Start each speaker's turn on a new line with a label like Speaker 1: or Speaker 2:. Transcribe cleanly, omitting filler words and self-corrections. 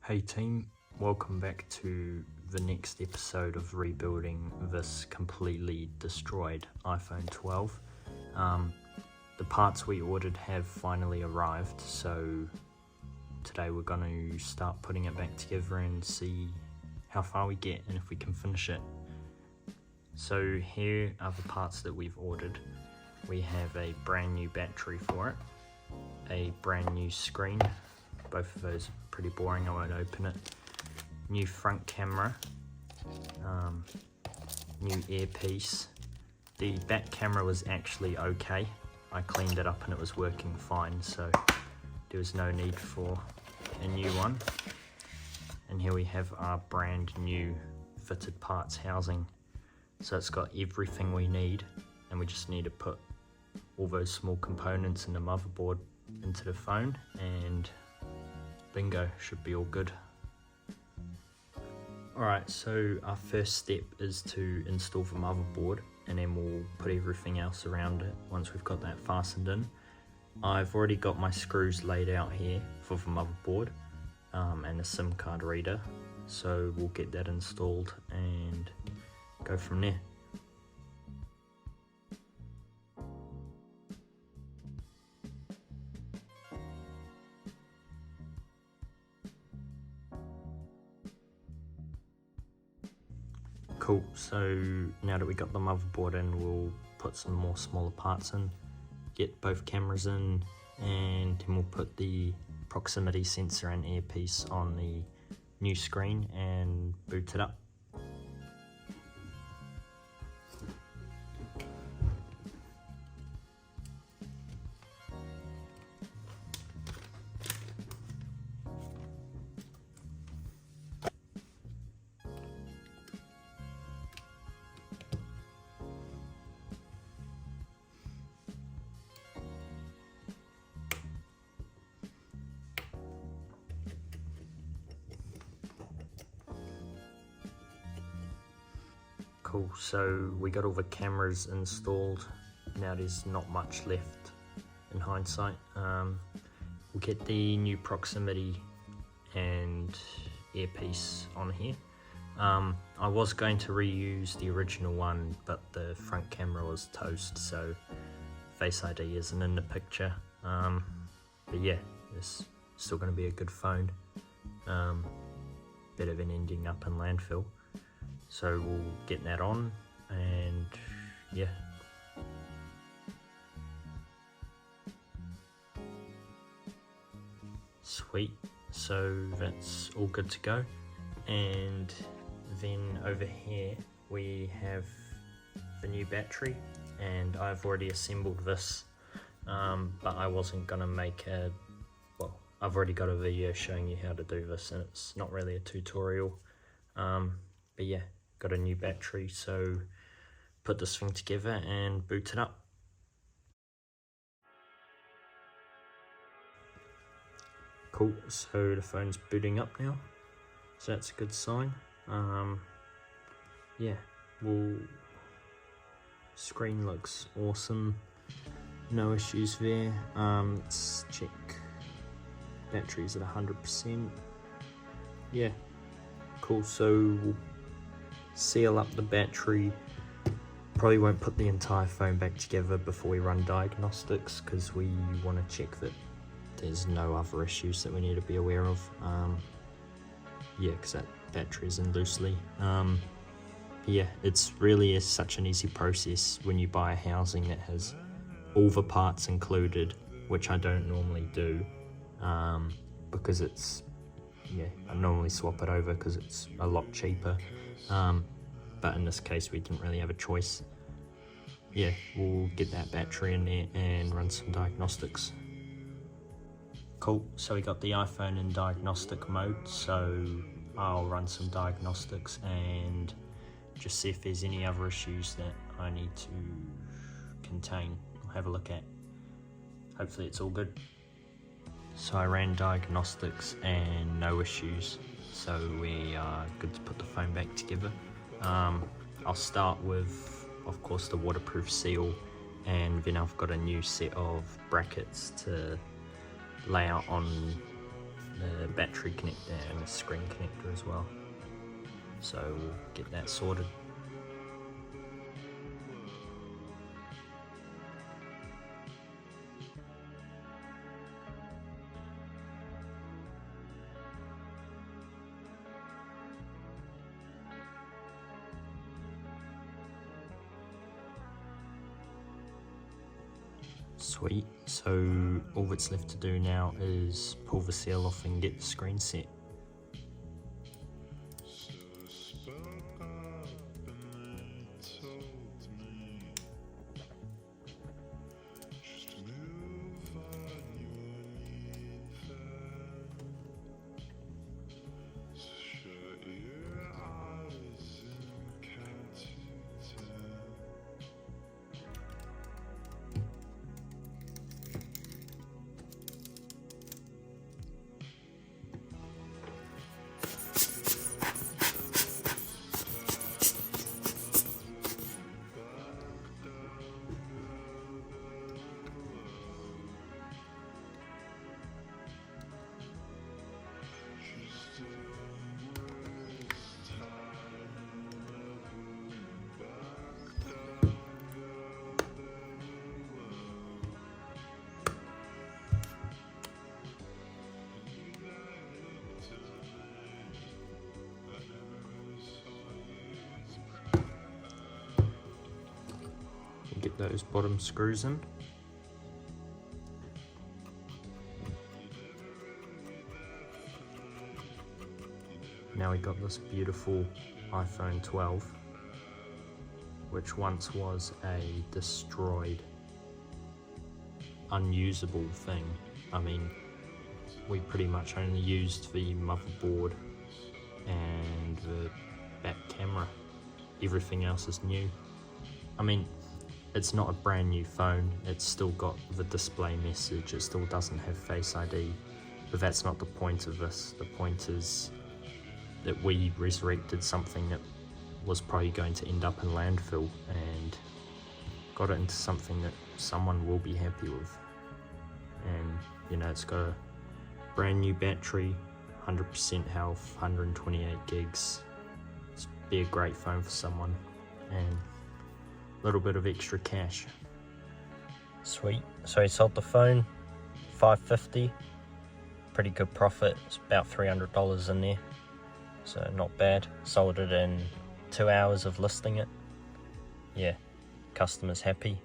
Speaker 1: Hey team, welcome back to the next episode of rebuilding this completely destroyed iPhone 12. The parts we ordered have finally arrived, so today we're going to start putting it back together and see how far we get and if we can finish it. So here are the parts that we've ordered. We have a brand new battery for it, a brand new screen, both of those are pretty boring, I won't open it, new front camera, new earpiece. The back camera was actually okay, I cleaned it up and it was working fine, so there was no need for a new one. And here we have our brand new fitted parts housing. So it's got everything we need, and we just need to put all those small components in the motherboard into the phone, and bingo, should be all good. Alright, so our first step is to install the motherboard, and then we'll put everything else around it once we've got that fastened in. I've already got my screws laid out here for the motherboard and a SIM card reader, so we'll get that installed and go from there. Cool, so now that we got the motherboard in, we'll put some more smaller parts in, get both cameras in, and then we'll put the proximity sensor and earpiece on the new screen and boot it up. Cool, so we got all the cameras installed. Now there's not much left in hindsight. We'll get the new proximity and earpiece on here. I was going to reuse the original one, but the front camera was toast, so Face ID isn't in the picture. But yeah, it's still going to be a good phone. Better than ending up in landfill. So we'll get that on, and yeah. Sweet, so that's all good to go. And then over here we have the new battery, and I've already assembled this, but I wasn't gonna make I've already got a video showing you how to do this, and it's not really a tutorial, but yeah, got a new battery, so put this thing together and boot it up. Cool, so the phone's booting up now, so that's a good sign. Yeah, screen looks awesome, no issues there. Let's check, battery's at 100%. Yeah, cool, so we'll seal up the battery. Probably won't put the entire phone back together before we run diagnostics, because we want to check that there's no other issues that we need to be aware of. Yeah, because that battery is in loosely. Yeah, it's really such an easy process when you buy a housing that has all the parts included, which I don't normally do, because it's, yeah, I normally swap it over because it's a lot cheaper, but in this case we didn't really have a choice. Yeah, we'll get that battery in there and run some diagnostics. Cool, so we got the iPhone in diagnostic mode, so I'll run some diagnostics and just see if there's any other issues that I need to contain or have a look at. Hopefully it's all good. So I ran diagnostics and no issues, so we are good to put the phone back together. I'll start with, of course, the waterproof seal, and then I've got a new set of brackets to lay out on the battery connector and the screen connector as well. So we'll get that sorted. Sweet, so all that's left to do now is pull the seal off and get the screen set. Get those bottom screws in. Now we got this beautiful iPhone 12, which once was a destroyed, unusable thing. I mean, we pretty much only used the motherboard and the back camera. Everything else is new. I mean, it's not a brand new phone, it's still got the display message, it still doesn't have Face ID, but that's not the point of this. The point is that we resurrected something that was probably going to end up in landfill and got it into something that someone will be happy with. And you know, it's got a brand new battery, 100% health, 128 gigs. It's be a great phone for someone, and little bit of extra cash. Sweet, so he sold the phone, $550, pretty good profit. It's about $300 in there, so not bad. Sold it in 2 hours of listing it. Yeah, customer's happy.